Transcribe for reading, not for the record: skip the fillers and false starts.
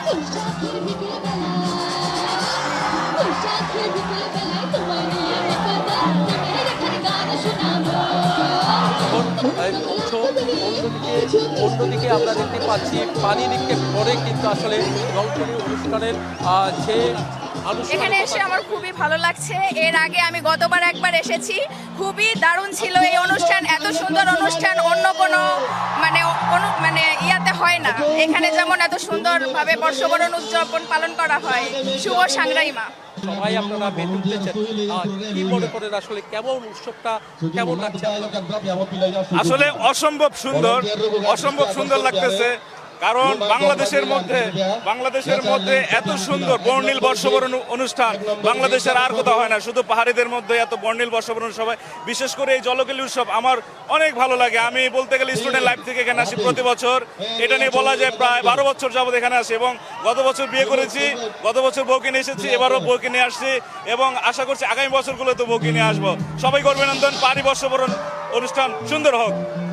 বৈশাখের বিকেল বেলায় বৈশাখের বিকেল বেলায় তোমায় নিয়ে রেখে প্রেমের এখানে গান শোনাবো। অন্যদিকে আমরা দেখতে পাচ্ছি পানি নিক্ষেপ করে কিন্তু আসলে রংপুরের অনুষ্ঠানের যে এখানে এসে আমার খুবই ভালো লাগছে। এর আগে আমি গতবার একবার এসেছি, খুবই দারুণ ছিল এই অনুষ্ঠান। এত সুন্দর অনুষ্ঠান অন্য কোনো মানে ইয়াতে হয় না। এখানে যেমন এত সুন্দরভাবে বর্ষবরণ উদযাপন পালন করা হয়। শুভ সাংগ্রাইমা। সবাই আপনারা মেতে উঠেছেন, কি মনে করেন আসলে কেমন উৎসবটা কেমন লাগছে? আসলে অসম্ভব সুন্দর লাগতেছে, কারণ বাংলাদেশের মধ্যে এত সুন্দর বর্ণিল বর্ষবরণ অনুষ্ঠান বাংলাদেশের আর কোথাও হয় না। শুধু পাহাড়িদের মধ্যে এত বর্ণিল বর্ষবরণ সবাই, বিশেষ করে এই জলকেলী উৎসব আমার অনেক ভালো লাগে। আমি বলতে গেলে স্টুডেন্ট লাইফ থেকে এখানে আসি প্রতি বছর। এটা নিয়ে বলা যায় প্রায় 12 বছর যাবত এখানে আসি, এবং গত বছর বিয়ে করেছি, গত বছর বউকে নিয়ে এসেছি, এবারও বউকে নিয়ে আসছি, এবং আশা করছি আগামী বছরগুলোতে বউকে নিয়ে আসবো। সবাই অভিনন্দন, পাহাড়ি বর্ষবরণ অনুষ্ঠান সুন্দর হোক।